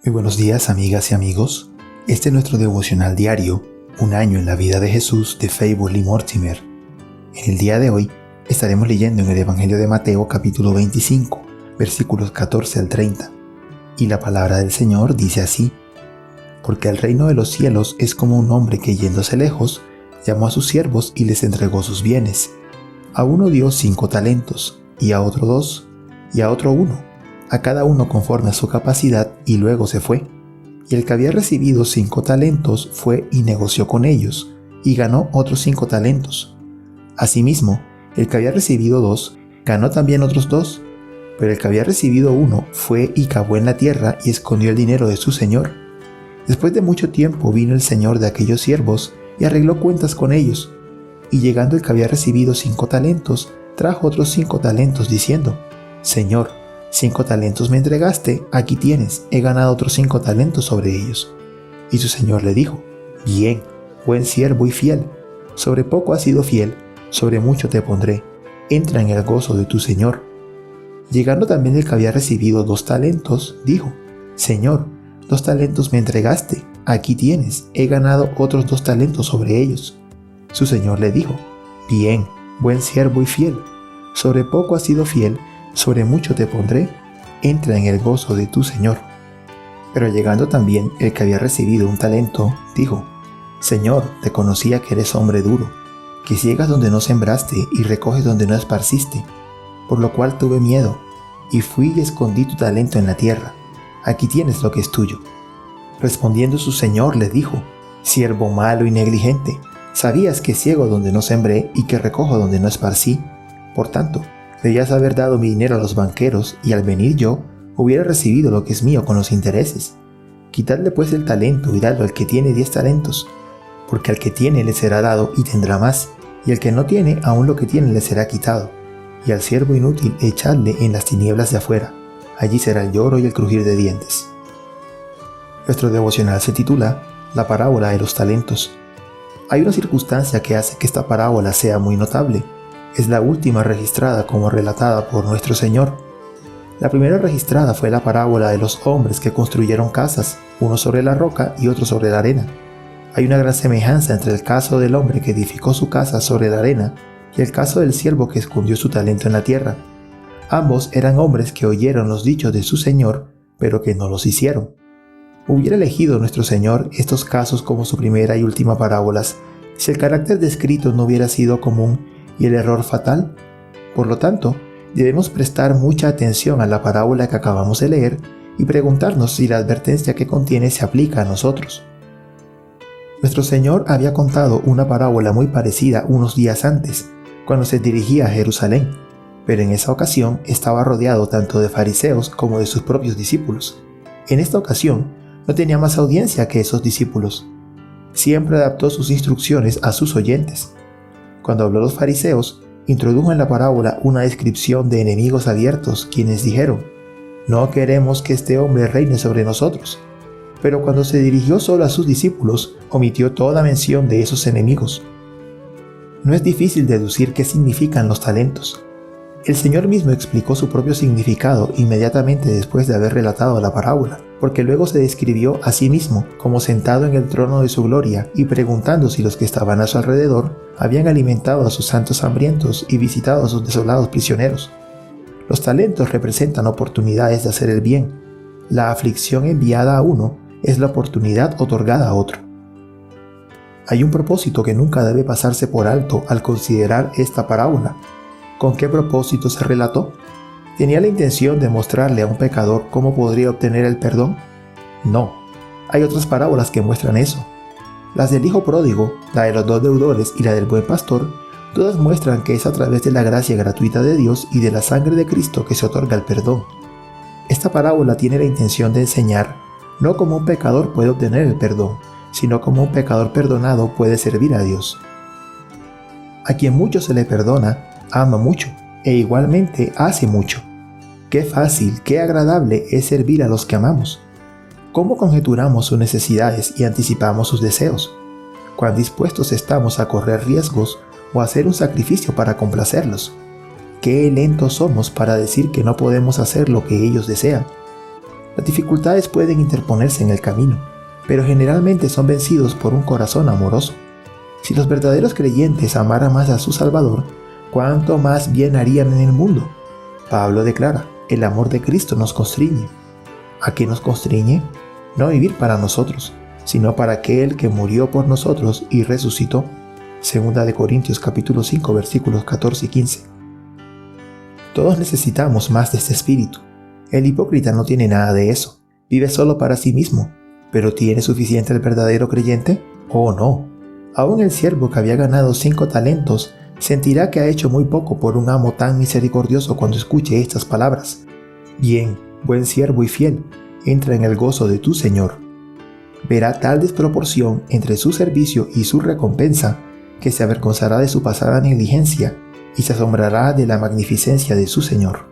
Muy buenos días, amigas y amigos. Este es nuestro devocional diario, Un año en la vida de Jesús, de Fable y Mortimer. En el día de hoy estaremos leyendo en el Evangelio de Mateo capítulo 25, versículos 14 al 30. Y la palabra del Señor dice así: Porque el reino de los cielos es como un hombre que, yéndose lejos, llamó a sus siervos y les entregó sus bienes. A uno dio 5 talentos, y a otro 2, y a otro 1, a cada uno conforme a su capacidad, y luego se fue. Y el que había recibido 5 talentos fue y negoció con ellos, y ganó otros 5 talentos. Asimismo, el que había recibido 2, ganó también otros 2. Pero el que había recibido 1 fue y cavó en la tierra y escondió el dinero de su señor. Después de mucho tiempo vino el señor de aquellos siervos y arregló cuentas con ellos. Y llegando el que había recibido 5 talentos, trajo otros 5 talentos, diciendo: Señor, 5 talentos me entregaste, aquí tienes, he ganado otros 5 talentos sobre ellos. Y su señor le dijo: Bien, buen siervo y fiel, sobre poco has sido fiel, sobre mucho te pondré, entra en el gozo de tu señor. Llegando también el que había recibido 2 talentos, dijo: Señor, 2 talentos me entregaste, aquí tienes, he ganado otros 2 talentos sobre ellos. Su señor le dijo: Bien, buen siervo y fiel, sobre poco has sido fiel, sobre mucho te pondré, entra en el gozo de tu señor. Pero llegando también el que había recibido 1 talento, dijo: Señor, te conocía que eres hombre duro, que ciegas donde no sembraste y recoges donde no esparciste, por lo cual tuve miedo, y fui y escondí tu talento en la tierra, aquí tienes lo que es tuyo. Respondiendo su señor le dijo: Siervo malo y negligente, sabías que ciego donde no sembré y que recojo donde no esparcí, por tanto, debías haber dado mi dinero a los banqueros, y al venir yo, hubiera recibido lo que es mío con los intereses. Quitadle pues el talento y dadlo al que tiene 10 talentos, porque al que tiene le será dado y tendrá más, y al que no tiene, aún lo que tiene le será quitado. Y al siervo inútil echadle en las tinieblas de afuera, allí será el lloro y el crujir de dientes. Nuestro devocional se titula La parábola de los talentos. Hay una circunstancia que hace que esta parábola sea muy notable. Es la última registrada como relatada por nuestro Señor. La primera registrada fue la parábola de los hombres que construyeron casas, uno sobre la roca y otro sobre la arena. Hay una gran semejanza entre el caso del hombre que edificó su casa sobre la arena y el caso del siervo que escondió su talento en la tierra. Ambos eran hombres que oyeron los dichos de su Señor, pero que no los hicieron. Hubiera elegido nuestro Señor estos casos como su primera y última parábolas si el carácter descrito no hubiera sido común y el error fatal. Por lo tanto, debemos prestar mucha atención a la parábola que acabamos de leer y preguntarnos si la advertencia que contiene se aplica a nosotros. Nuestro Señor había contado una parábola muy parecida unos días antes, cuando se dirigía a Jerusalén, pero en esa ocasión estaba rodeado tanto de fariseos como de sus propios discípulos. En esta ocasión no tenía más audiencia que esos discípulos. Siempre adaptó sus instrucciones a sus oyentes. Cuando habló a los fariseos, introdujo en la parábola una descripción de enemigos abiertos, quienes dijeron: No queremos que este hombre reine sobre nosotros. Pero cuando se dirigió solo a sus discípulos, omitió toda mención de esos enemigos. No es difícil deducir qué significan los talentos. El Señor mismo explicó su propio significado inmediatamente después de haber relatado la parábola, porque luego se describió a sí mismo como sentado en el trono de su gloria y preguntando si los que estaban a su alrededor habían alimentado a sus santos hambrientos y visitado a sus desolados prisioneros. Los talentos representan oportunidades de hacer el bien. La aflicción enviada a uno es la oportunidad otorgada a otro. Hay un propósito que nunca debe pasarse por alto al considerar esta parábola. ¿Con qué propósito se relató? ¿Tenía la intención de mostrarle a un pecador cómo podría obtener el perdón? No. Hay otras parábolas que muestran eso. Las del hijo pródigo, la de los 2 deudores y la del buen pastor, todas muestran que es a través de la gracia gratuita de Dios y de la sangre de Cristo que se otorga el perdón. Esta parábola tiene la intención de enseñar no cómo un pecador puede obtener el perdón, sino cómo un pecador perdonado puede servir a Dios. A quien mucho se le perdona, ama mucho, e igualmente hace mucho. Qué fácil, qué agradable es servir a los que amamos. ¿Cómo conjeturamos sus necesidades y anticipamos sus deseos? ¿Cuán dispuestos estamos a correr riesgos o a hacer un sacrificio para complacerlos? ¿Qué lentos somos para decir que no podemos hacer lo que ellos desean? Las dificultades pueden interponerse en el camino, pero generalmente son vencidos por un corazón amoroso. Si los verdaderos creyentes amaran más a su Salvador, ¿cuánto más bien harían en el mundo? Pablo declara, el amor de Cristo nos constriñe. ¿A qué nos constriñe? No a vivir para nosotros, sino para aquel que murió por nosotros y resucitó. 2 Corintios capítulo 5 versículos 14 y 15. Todos necesitamos más de este espíritu. El hipócrita no tiene nada de eso, vive solo para sí mismo. ¿Pero tiene suficiente el verdadero creyente? Oh no. Aún el siervo que había ganado 5 talentos sentirá que ha hecho muy poco por un amo tan misericordioso cuando escuche estas palabras. Bien, buen siervo y fiel, entra en el gozo de tu Señor. Verá tal desproporción entre su servicio y su recompensa que se avergonzará de su pasada negligencia y se asombrará de la magnificencia de su Señor.